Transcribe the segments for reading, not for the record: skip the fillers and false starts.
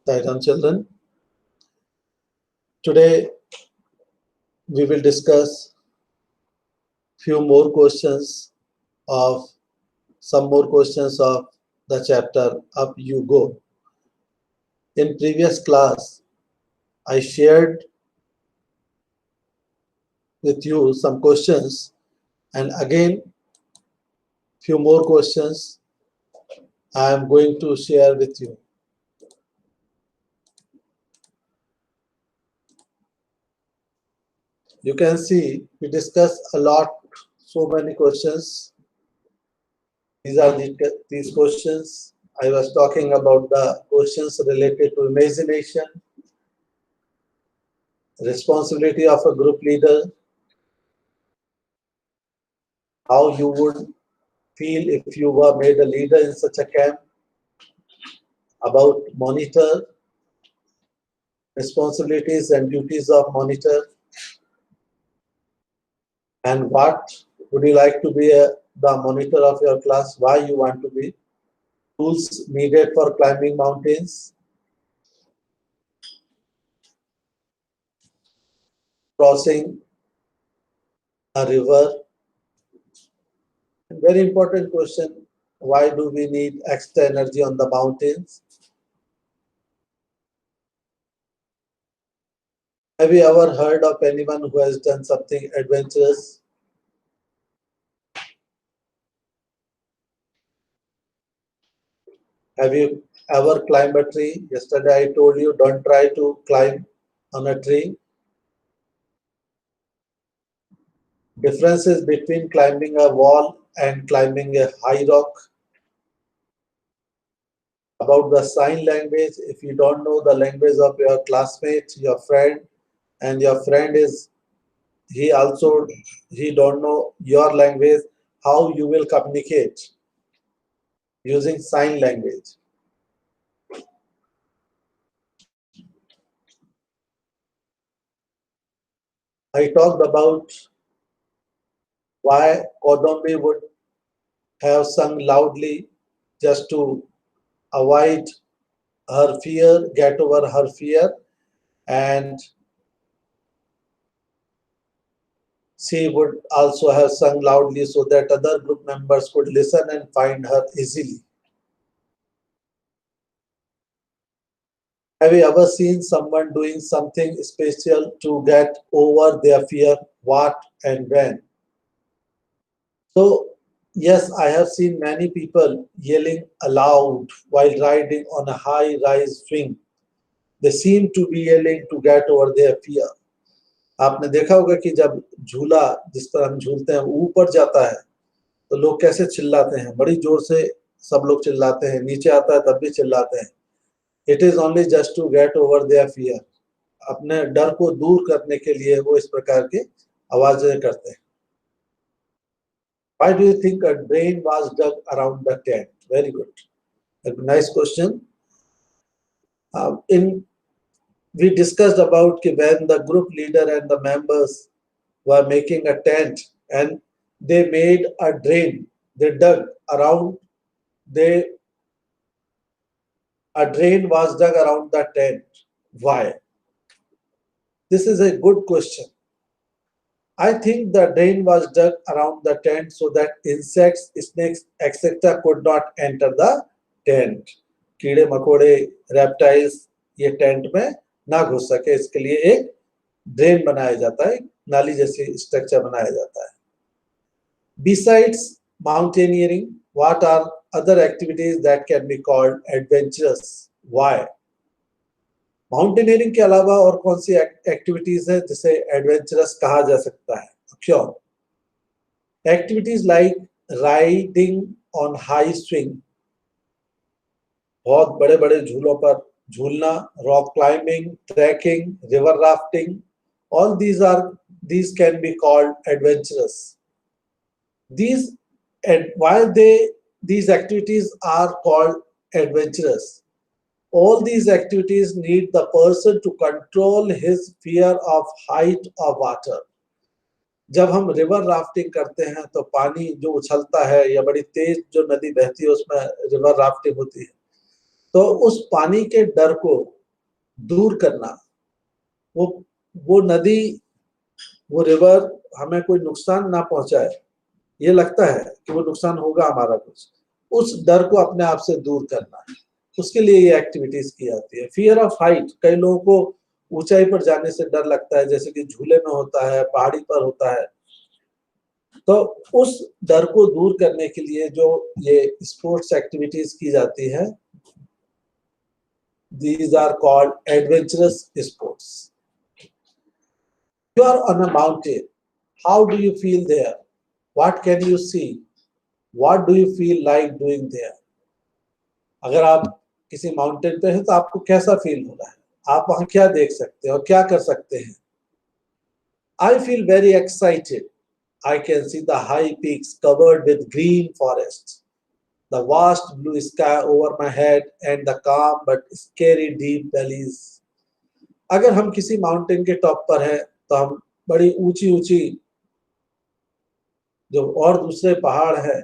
Sairam children. Today we will discuss few more questions of some more questions of the chapter Up You Go. In previous class, I shared with you some questions, and again few more questions I am going to share with you. You can see we discussed a lot, so many questions. These are these questions. I was talking about the questions related to imagination, responsibility of a group leader, how you would feel if you were made a leader in such a camp, about monitor, responsibilities and duties of monitor, and what would you like to be the monitor of your class, why you want to be, tools needed for climbing mountains, crossing a river. Very important question, why do we need extra energy on the mountains? Have you ever heard of anyone who has done something adventurous? Have you ever climbed a tree? Yesterday I told you don't try to climb on a tree. Differences between climbing a wall and climbing a high rock. About the sign language, if you don't know the language of your classmate, your friend, and your friend is, he don't know your language, how you will communicate using sign language. I talked about why Kodombi would have sung loudly just to avoid her fear, get over her fear, and she would also have sung loudly so that other group members could listen and find her easily. Have you ever seen someone doing something special to get over their fear? What and when? So, yes, I have seen many people yelling aloud while riding on a high-rise swing. They seem to be yelling to get over their fear. आपने देखा होगा कि जब झूला जिस पर हम झूलते हैं ऊपर जाता है तो लोग कैसे चिल्लाते हैं, बड़ी जोर से सब लोग चिल्लाते हैं, नीचे आता है तब भी चिल्लाते हैं. It is only just to get over their fear. अपने डर को दूर करने के लिए वो इस प्रकार की आवाजें करते हैं. Why do you think a drain was dug around the tent? Very good. A nice question. We discussed about when the group leader and the members were making a tent and they made a drain. They dug around. A drain was dug around the tent. Why? This is a good question. I think the drain was dug around the tent so that insects, snakes, etc. could not enter the tent. कीड़े मकोड़े reptiles ये tent में ना घुस सके, इसके लिए एक ड्रेन बनाया जाता है, नाली जैसी स्ट्रक्चर बनाया जाता है. Besides mountaineering, what are other activities that can be called adventurous? Why? Mountaineering के अलावा और कौन सी एक्टिविटीज है जिसे एडवेंचरस कहा जा सकता है? क्यों? Activities like riding on high swing, बहुत बड़े बड़े झूलों पर झूलना, rock climbing, trekking, river rafting, all these can be called adventurous. These activities are called adventurous. All these activities need the person to control his fear of height or water. जब हम river rafting करते हैं तो पानी जो उछलता है या बड़ी तेज जो नदी बहती है उसमें रिवर राफ्टिंग होती है, तो उस पानी के डर को दूर करना, वो वो नदी, वो रिवर हमें कोई नुकसान ना पहुंचाए, ये लगता है कि वो नुकसान होगा हमारा कुछ, उस डर को अपने आप से दूर करना है, उसके लिए ये एक्टिविटीज की जाती है। फियर ऑफ हाइट, कई लोगों को ऊंचाई पर जाने से डर लगता है, जैसे कि झूले में होता है, पहाड़ी पर होता है। तो उस डर को दूर करने के लिए जो ये स्पोर्ट्स एक्टिविटीज की जाती है, these are called adventurous sports. You are on a mountain, how do you feel there? What can you see? What do you feel like doing there? अगर आप किसी माउंटेन पे हैं तो आपको कैसा फील हो रहा है, आप वहां क्या देख सकते हैं और क्या कर सकते हैं? I feel very excited. I can see the high peaks covered with green forests, the vast blue sky over my head, and the calm but scary deep valleys. अगर हम किसी माउंटेन के टॉप पर हैं तो हम बड़ी ऊंची ऊंची जो और दूसरे पहाड़ हैं,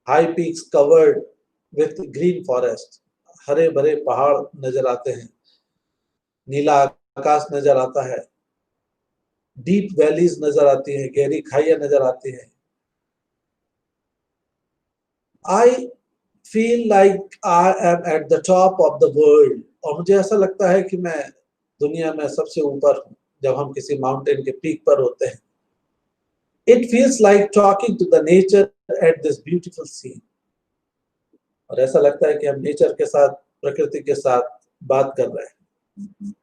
high peaks covered with green forest, हरे भरे पहाड़ नजर आते हैं, नीला आकाश नजर आता है, डीप वैलीज नजर आती है, गहरी खाइयां नजर आती हैं। I feel like I am at the top of the world, और मुझे ऐसा लगता है कि मैं दुनिया में सबसे ऊपर हूँ जब हम किसी माउंटेन के पीक पर होते हैं। It feels like talking to the nature at this beautiful scene, और ऐसा लगता है कि हम नेचर के साथ, प्रकृति के साथ बात कर रहे हैं।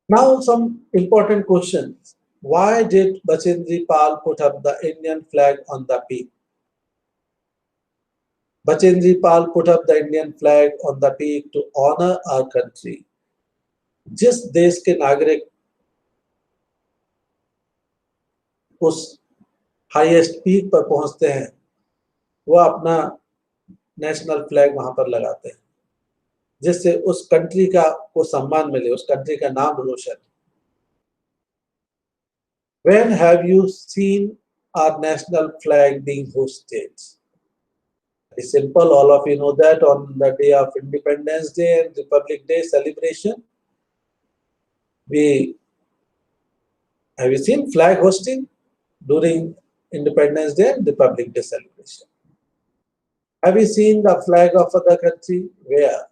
Now some important questions. Why did Bachendri Pal put up the Indian flag on the peak? Bachendri Pal put up the Indian flag on the peak to honor our country. जिस देश के नागरिक उस हाईएस्ट पीक पर पहुंचते हैं, वो अपना नेशनल फ्लैग वहां पर लगाते हैं, जिससे उस कंट्री का को सम्मान मिले, उस कंट्री का नाम रोशन। When have you seen our national flag being hosted? It's simple, all of you know that on the day of Independence Day and Republic Day celebration, have you seen flag hosting during Independence Day and Republic Day celebration? Have you seen the flag of other country? Where?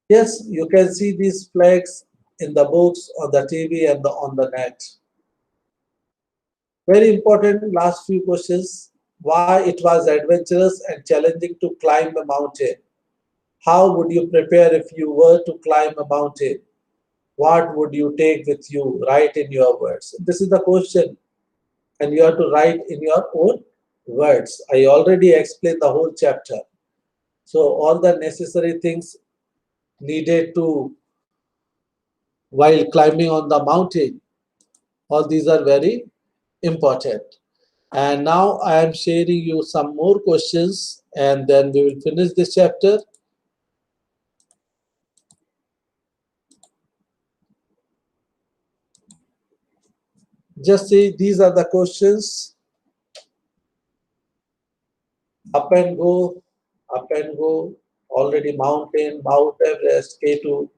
Yes, you can see these flags in the books, on the TV, and on the net. Very important last few questions. Why it was adventurous and challenging to climb a mountain? How would you prepare if you were to climb a mountain? What would you take with you? Write in your words. This is the question, and you have to write in your own words. I already explained the whole chapter. So all the necessary things needed to while climbing on the mountain, all these are very important. And now I am sharing you some more questions, and then we will finish this chapter. Just see, these are the questions. Up and go, already mountain, Mount Everest, K2.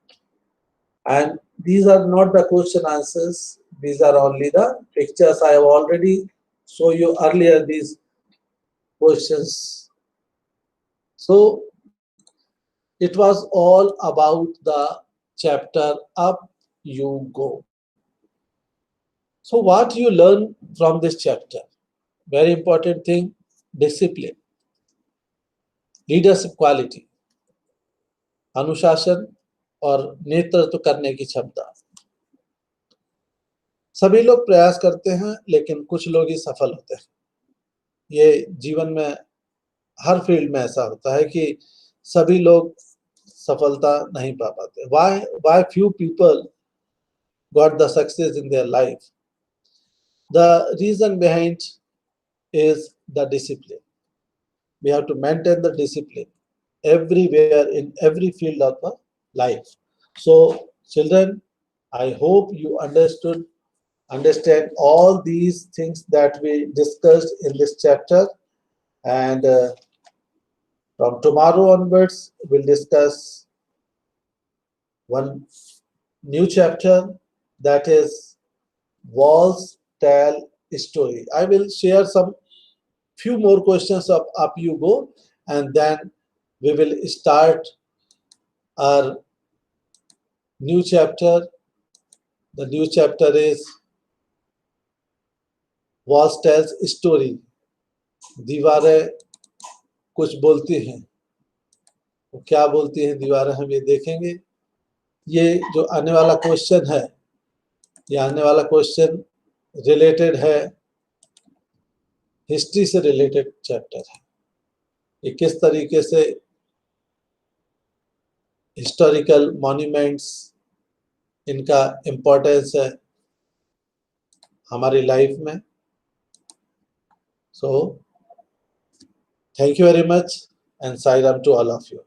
And these are not the question answers. These are only the pictures. I have already shown you earlier these questions. So it was all about the chapter Up You Go. So what you learn from this chapter? Very important thing, discipline, leadership quality, अनुशासन और नेतृत्व करने की क्षमता। सभी लोग प्रयास करते हैं, लेकिन कुछ लोग ही सफल होते हैं। ये जीवन में हर फील्ड में ऐसा होता है कि सभी लोग सफलता नहीं पा पाते। Why few people got the success in their life? The reason behind is the discipline. We have to maintain the discipline everywhere in every field of the life. So children, I hope you understand all these things that we discussed in this chapter, and From tomorrow onwards, we'll discuss one new chapter, that is walls tell story. I will share some few more questions up you go, and then we will start our new chapter. The new chapter is walls tells story. दीवारें कुछ बोलती हैं, वो क्या बोलती हैं दीवारें, हम ये देखेंगे। ये जो आने वाला क्वेश्चन है, ये आने वाला क्वेश्चन रिलेटेड है, हिस्ट्री से रिलेटेड चैप्टर है। ये किस तरीके से हिस्टोरिकल मॉन्यूमेंट्स, इनका इम्पोर्टेंस है हमारी लाइफ में। So thank you very much and Sai Ram to all of you.